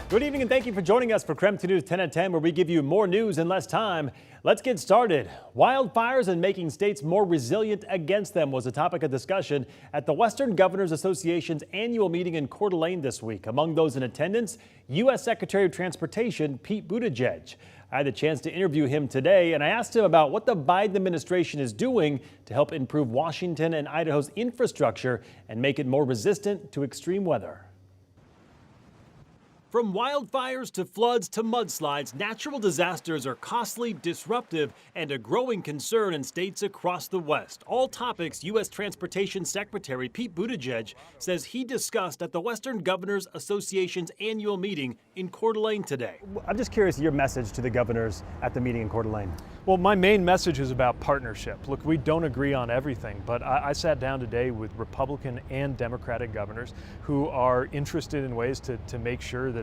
Good evening and thank you for joining us for KREM 2 News 10 at 10, where we give you more news in less time. Let's get started. Wildfires and making states more resilient against them was a topic of discussion at the Western Governors Association's annual meeting in Coeur d'Alene this week. Among those in attendance, U.S. Secretary of Transportation Pete Buttigieg. I had the chance to interview him today, and I asked him about what the Biden administration is doing to help improve Washington and Idaho's infrastructure and make it more resistant to extreme weather. From wildfires to floods to mudslides, natural disasters are costly, disruptive, and a growing concern in states across the West. All topics U.S. Transportation Secretary Pete Buttigieg says he discussed at the Western Governors Association's annual meeting in Coeur d'Alene today. I'm just curious your message to the governors at the meeting in Coeur d'Alene. Well, my main message is about partnership. Look, we don't agree on everything, but I sat down today with Republican and Democratic governors who are interested in ways to make sure that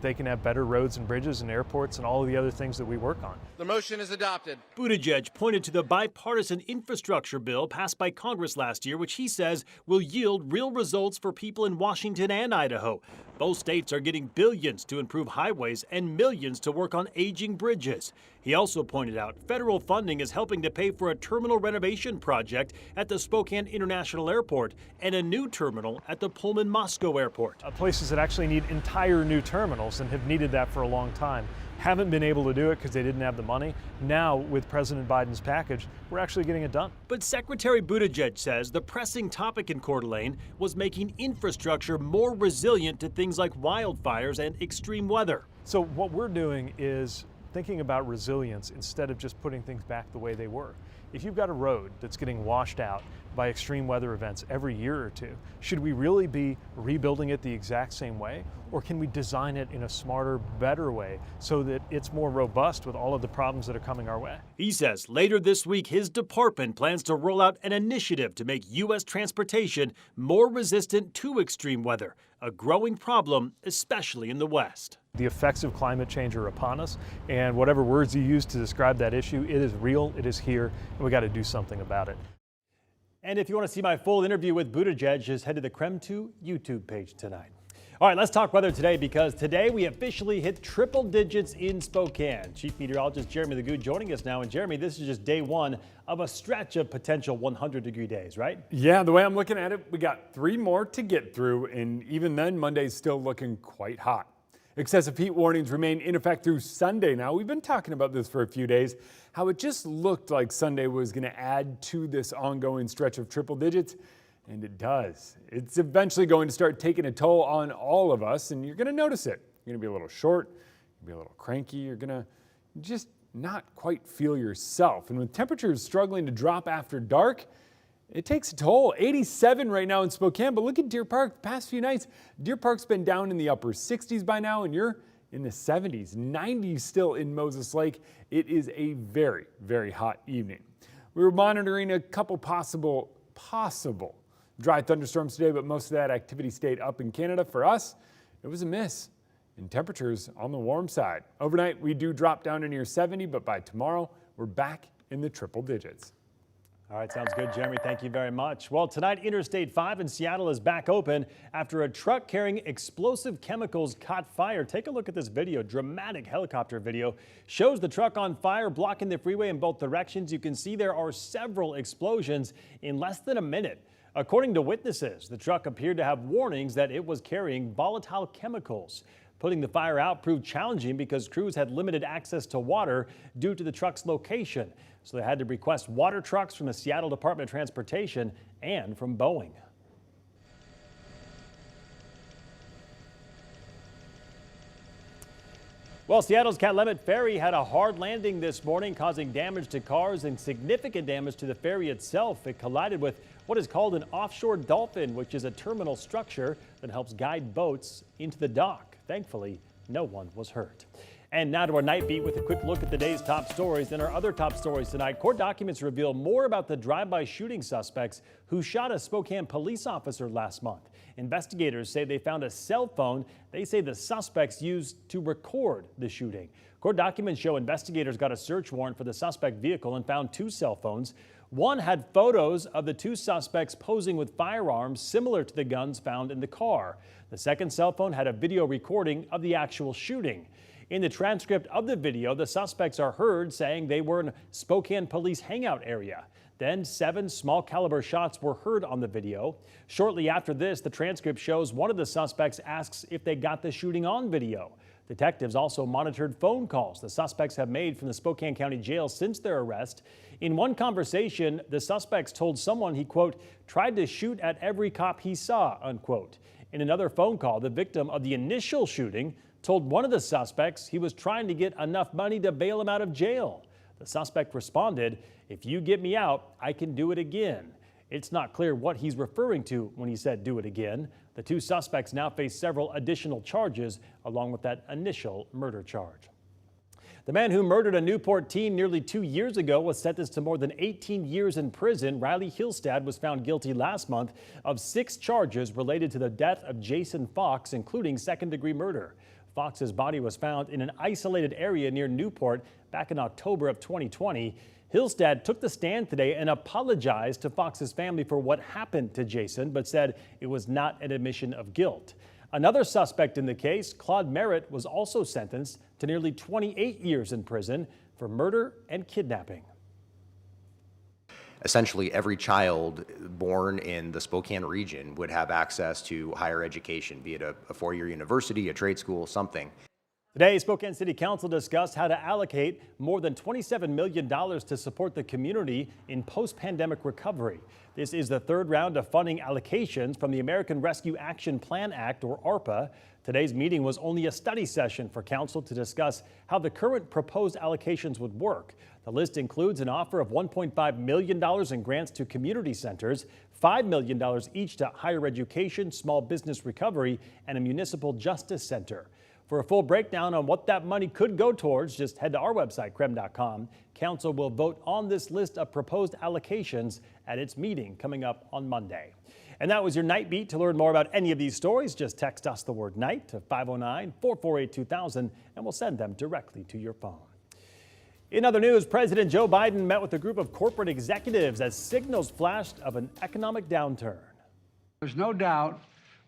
they can have better roads and bridges and airports and all of the other things that we work on. The motion is adopted. Buttigieg pointed to the bipartisan infrastructure bill passed by Congress last year, which he says will yield real results for people in Washington and Idaho. Both states are getting billions to improve highways and millions to work on aging bridges. He also pointed out federal funding is helping to pay for a terminal renovation project at the Spokane International Airport and a new terminal at the Pullman-Moscow Airport. Places that actually need entire new terminals and have needed that for a long time haven't been able to do it because they didn't have the money. Now, with President Biden's package, we're actually getting it done. But Secretary Buttigieg says the pressing topic in Coeur d'Alene was making infrastructure more resilient to things like wildfires and extreme weather. So what we're doing is thinking about resilience instead of just putting things back the way they were. If you've got a road that's getting washed out by extreme weather events every year or two, should we really be rebuilding it the exact same way? Or can we design it in a smarter, better way so that it's more robust with all of the problems that are coming our way? He says later this week, his department plans to roll out an initiative to make U.S. transportation more resistant to extreme weather, a growing problem, especially in the West. The effects of climate change are upon us, and whatever words you use to describe that issue, it is real, it is here, and we got to do something about it. And if you want to see my full interview with Buttigieg, just head to the KREM 2 YouTube page tonight. All right, let's talk weather today, because today we officially hit triple digits in Spokane. Chief Meteorologist Jeremy Lagoud joining us now. And Jeremy, this is just day one of a stretch of potential 100-degree days, right? Yeah, the way I'm looking at it, we got 3 more to get through, and even then, Monday's still looking quite hot. Excessive heat warnings remain in effect through Sunday now. We've been talking about this for a few days, how it just looked like Sunday was going to add to this ongoing stretch of triple digits, and it does. It's eventually going to start taking a toll on all of us, and you're going to notice it. You're going to be a little short, you're going to be a little cranky, you're going to just not quite feel yourself. And with temperatures struggling to drop after dark, it takes a toll. 87 right now in Spokane, but look at Deer Park the past few nights. Deer Park's been down in the upper 60s by now, and you're in the 70s, 90s still in Moses Lake. It is a very, very hot evening. We were monitoring a couple possible dry thunderstorms today, but most of that activity stayed up in Canada. For us, it was a miss, and temperatures on the warm side. Overnight, we do drop down to near 70, but by tomorrow, we're back in the triple digits. All right, sounds good, Jeremy. Thank you very much. Well, tonight, Interstate 5 in Seattle is back open after a truck carrying explosive chemicals caught fire. Take a look at this video. Dramatic helicopter video shows the truck on fire, blocking the freeway in both directions. You can see there are several explosions in less than a minute. According to witnesses, the truck appeared to have warnings that it was carrying volatile chemicals. Putting the fire out proved challenging because crews had limited access to water due to the truck's location. So they had to request water trucks from the Seattle Department of Transportation and from Boeing. Well, Seattle's Catlemet Ferry had a hard landing this morning, causing damage to cars and significant damage to the ferry itself. It collided with what is called an offshore dolphin, which is a terminal structure that helps guide boats into the dock. Thankfully, no one was hurt. And now to our night beat with a quick look at the day's top stories. And our other top stories tonight, court documents reveal more about the drive-by shooting suspects who shot a Spokane police officer last month. Investigators say they found a cell phone they say the suspects used to record the shooting. Court documents show investigators got a search warrant for the suspect vehicle and found 2 cell phones. One had photos of the 2 suspects posing with firearms similar to the guns found in the car. The second cell phone had a video recording of the actual shooting. In the transcript of the video, the suspects are heard saying they were in Spokane police hangout area. Then 7 small caliber shots were heard on the video. Shortly after this, the transcript shows one of the suspects asks if they got the shooting on video. Detectives also monitored phone calls the suspects have made from the Spokane County Jail since their arrest. In one conversation, the suspects told someone he, quote, tried to shoot at every cop he saw, unquote. In another phone call, the victim of the initial shooting told one of the suspects he was trying to get enough money to bail him out of jail. The suspect responded, if you get me out, I can do it again. It's not clear what he's referring to when he said do it again. The 2 suspects now face several additional charges along with that initial murder charge. The man who murdered a Newport teen nearly 2 years ago was sentenced to more than 18 years in prison. Riley Hillstad was found guilty last month of 6 charges related to the death of Jason Fox, including second-degree murder. Fox's body was found in an isolated area near Newport back in October of 2020. Hillstad took the stand today and apologized to Fox's family for what happened to Jason, but said it was not an admission of guilt. Another suspect in the case, Claude Merritt, was also sentenced to nearly 28 years in prison for murder and kidnapping. Essentially, every child born in the Spokane region would have access to higher education, be it a 4-year university, a trade school, something. Today, Spokane City Council discussed how to allocate more than $27 million to support the community in post-pandemic recovery. This is the 3rd round of funding allocations from the American Rescue Action Plan Act, or ARPA. Today's meeting was only a study session for council to discuss how the current proposed allocations would work. The list includes an offer of $1.5 million in grants to community centers, $5 million each to higher education, small business recovery, and a municipal justice center. For a full breakdown on what that money could go towards, just head to our website, KREM.com. Council will vote on this list of proposed allocations at its meeting coming up on Monday. And that was your Night Beat. To learn more about any of these stories, just text us the word night to 509-448-2000 and we'll send them directly to your phone. In other news, President Joe Biden met with a group of corporate executives as signals flashed of an economic downturn. There's no doubt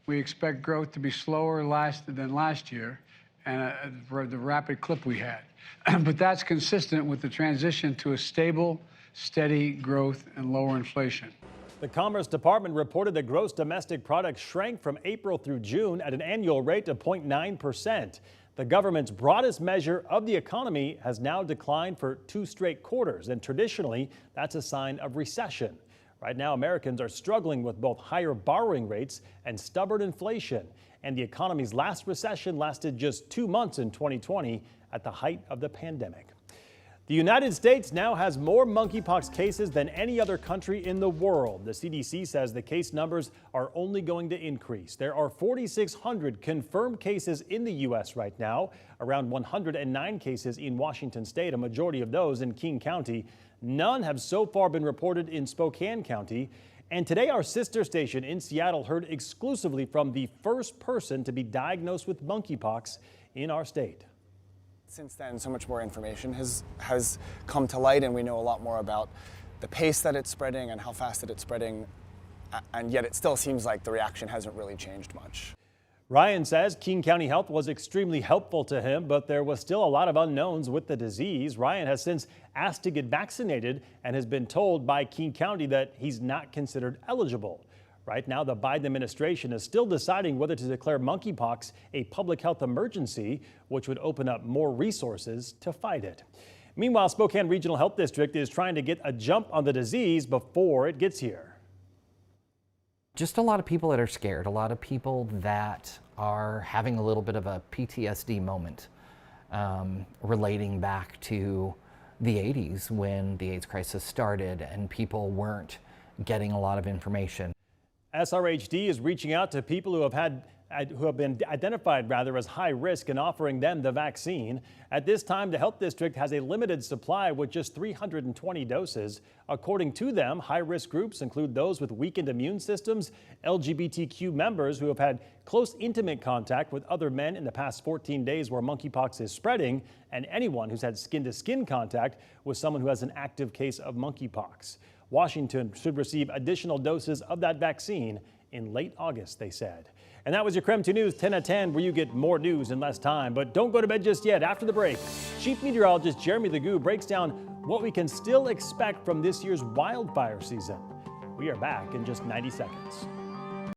we expect growth to be slower than last year and for the rapid clip we had. But that's consistent with the transition to a stable, steady growth and lower inflation. The Commerce Department reported that gross domestic product shrank from April through June at an annual rate of 0.9%. The government's broadest measure of the economy has now declined for 2 straight quarters, and traditionally, that's a sign of recession. Right now, Americans are struggling with both higher borrowing rates and stubborn inflation, and the economy's last recession lasted just 2 months in 2020 at the height of the pandemic. The United States now has more monkeypox cases than any other country in the world. The CDC says the case numbers are only going to increase. There are 4,600 confirmed cases in the U.S. right now, around 109 cases in Washington state, a majority of those in King County. None have so far been reported in Spokane County. And today, our sister station in Seattle heard exclusively from the first person to be diagnosed with monkeypox in our state. Since then, so much more information has come to light, and we know a lot more about the pace that it's spreading and how fast that it's spreading, and yet it still seems like the reaction hasn't really changed much. Ryan says King County Health was extremely helpful to him, but there was still a lot of unknowns with the disease. Ryan has since asked to get vaccinated and has been told by King County that he's not considered eligible. Right now, the Biden administration is still deciding whether to declare monkeypox a public health emergency, which would open up more resources to fight it. Meanwhile, Spokane Regional Health District is trying to get a jump on the disease before it gets here. Just a lot of people that are scared, a lot of people that are having a little bit of a PTSD moment relating back to the 80s when the AIDS crisis started and people weren't getting a lot of information. SRHD is reaching out to people who have had who have been identified as high risk and offering them the vaccine. At this time, the health district has a limited supply with just 320 doses. According to them, high-risk groups include those with weakened immune systems, LGBTQ members who have had close intimate contact with other men in the past 14 days where monkeypox is spreading, and anyone who's had skin-to-skin contact with someone who has an active case of monkeypox. Washington should receive additional doses of that vaccine in late August, they said. And that was your KREM 2 News 10 at 10, where you get more news in less time. But don't go to bed just yet. After the break, Chief Meteorologist Jeremy the Goo breaks down what we can still expect from this year's wildfire season. We are back in just 90 seconds.